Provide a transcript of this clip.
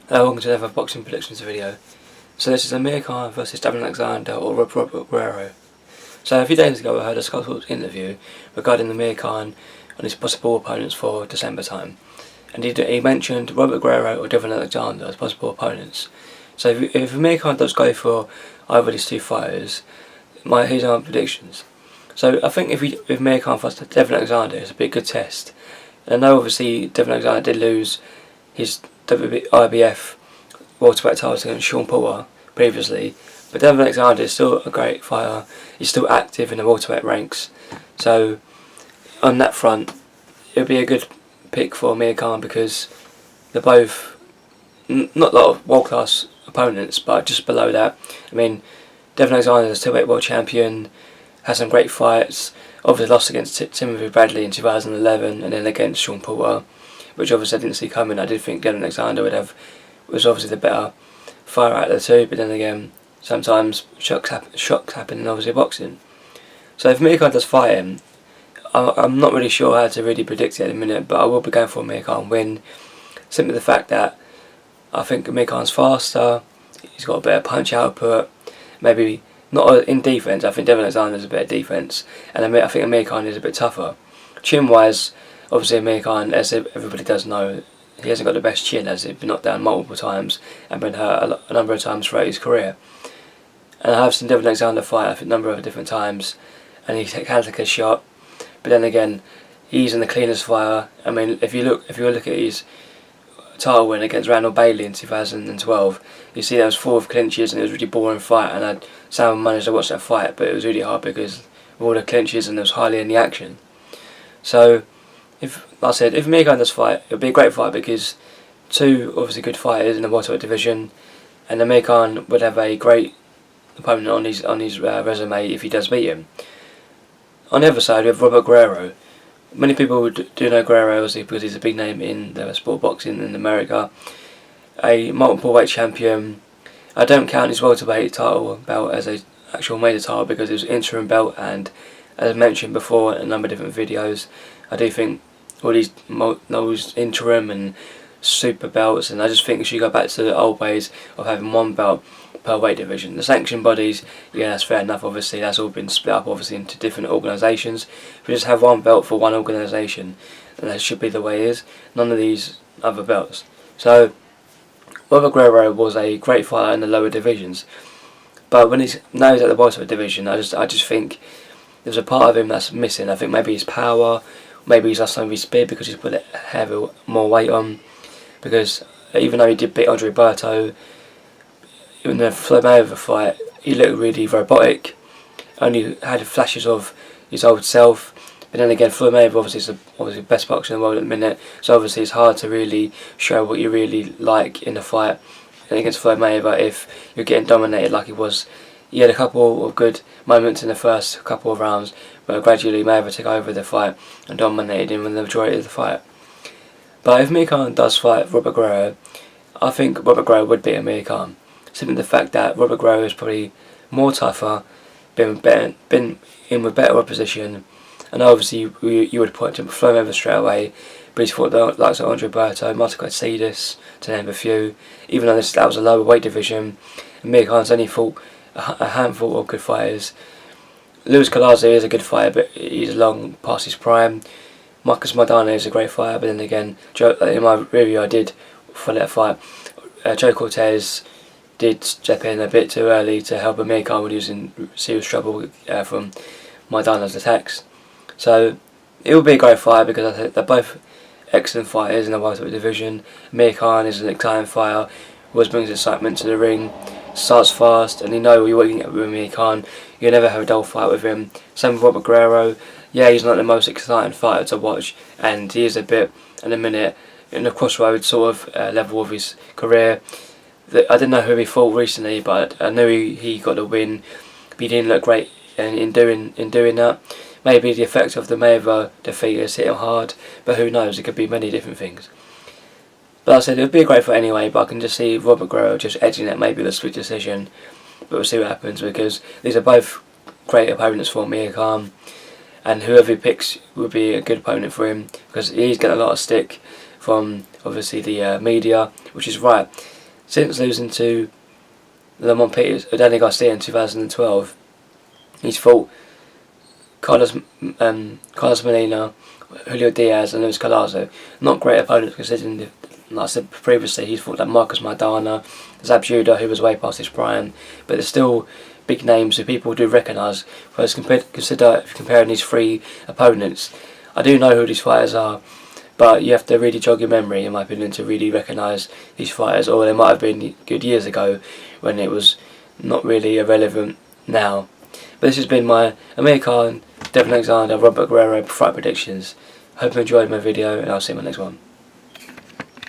Hello, welcome to another boxing predictions video. So this is Amir versus Devon or Robert Guerrero. So a few days ago I heard a Scott's interview regarding Amir on his possible opponents for December time. And he mentioned Robert Guerrero or Devon Alexander as possible opponents. So if Amir does go for either of these two fighters, here's our predictions. So I think if Amir fights Devon Alexander, it's a big good test. And I know obviously Devon Alexander did lose his IBF welterweight title against Sean Porter previously, but Devon Alexander is still a great fighter. He's still active in the welterweight ranks, so on that front, it would be a good pick for Amir because they're both not a lot of world-class opponents, but just below that. I mean, Devon Alexander is a 2-weight world champion, has some great fights. Obviously lost against Timothy Bradley in 2011, and then against Sean Porter, which obviously I didn't see coming. I did think Devon Alexander was obviously the better fighter out of the two, but then again, sometimes shocks happen in obviously boxing. So if Amir does fight him, I'm not really sure how to really predict it at the minute, but I will be going for Amir win. Simply the fact that I think Amir faster, he's got a better punch output, maybe not in defence. I think Devon Alexander is a better defence, and I think Amir is a bit tougher. Chin wise, obviously Amir as everybody does know, he hasn't got the best chin, as he's been knocked down multiple times and been hurt a number of times throughout his career. And I have seen Devon Alexander fight a number of different times, and he can take a shot. But then again, he's in the cleanest fighter. I mean, if you look at his title win against Randall Bailey in 2012, you see there was 4 clinches and it was a really boring fight. And I somehow managed to watch that fight, but it was really hard because of all the clinches and there was hardly any action. So, like I said, if Amir does fight, it would be a great fight because two obviously good fighters in the welterweight division, and Amir would have a great opponent on his resume if he does beat him. On the other side, we have Robert Guerrero. Many people do know Guerrero obviously because he's a big name in the sport of boxing in America. A multiple weight champion. I don't count his welterweight title belt as an actual major title because it was an interim belt, and as I mentioned before in a number of different videos, I do think all those interim and super belts, and I just think we should go back to the old ways of having one belt per weight division. The sanction bodies, yeah, that's fair enough. Obviously, that's all been split up obviously into different organisations. We just have one belt for one organisation, and that should be the way it is. None of these other belts. So, Robert Guerrero was a great fighter in the lower divisions, but when now he's at the welterweight division, I just think there's a part of him that's missing. I think maybe his power, maybe he's lost some of his speed because he's put a heavy more weight on. Because even though he did beat Andre Berto in the Flomayeva fight, he looked really robotic. Only had flashes of his old self. But then again, Flomayeva obviously is the best boxer in the world at the minute. So obviously it's hard to really show what you really like in a fight against Flomayeva if you're getting dominated like he was. He had a couple of good moments in the first couple of rounds, but gradually Mayweather took over the fight and dominated him in the majority of the fight. But if Amir does fight Robert Guerrero, I think Robert Guerrero would beat Amir Simply the fact that Robert Guerrero is probably more tougher, been in with better opposition, and obviously you would point to Flomayeva straight away, but he's fought the likes of Andre Berto, Martin Caicedo, to name a few. Even though that was a lower weight division, Amir only fought a handful of good fighters. Luis Colazo is a good fighter, but he's long past his prime. Marcus Maidana is a great fighter, but then again, in my review I did for that fight, Joe Cortez did step in a bit too early to help Amir when he was in serious trouble from Maidana's attacks. So it will be a great fight because I think they're both excellent fighters in the welterweight division. Amir is an exciting fighter, always brings excitement to the ring, starts fast, and you know you're working with Amir you'll never have a dull fight with him. Same with Robert Guerrero. Yeah, he's not the most exciting fighter to watch, and he is a bit, in a minute, in the crossroads sort of level of his career. I didn't know who he fought recently, but I knew he got the win, but he didn't look great in doing that. Maybe the effect of the Mayweather defeat has hit him hard, but who knows, it could be many different things. But like I said, it would be a great fight anyway, but I can just see Robert Guerrero just edging it, maybe the split decision, but we'll see what happens because these are both great opponents for Amir and whoever he picks would be a good opponent for him because he's getting a lot of stick from obviously the media, which is right. Since losing to Lamont Peters, Danny Garcia in 2012, he's fought Carlos Molina, Julio Diaz and Luis Colazo. Not great opponents considering, like I said previously, he's fought like Marcos Maidana, Zab Judah, who was way past his prime, but there's still big names who people do recognise. Whereas if comparing these three opponents, I do know who these fighters are, but you have to really jog your memory, in my opinion, to really recognise these fighters, or they might have been good years ago when it was not really irrelevant now. But this has been my Amir Khan, Devon Alexander, Robert Guerrero fight predictions. Hope you enjoyed my video, and I'll see you in my next one.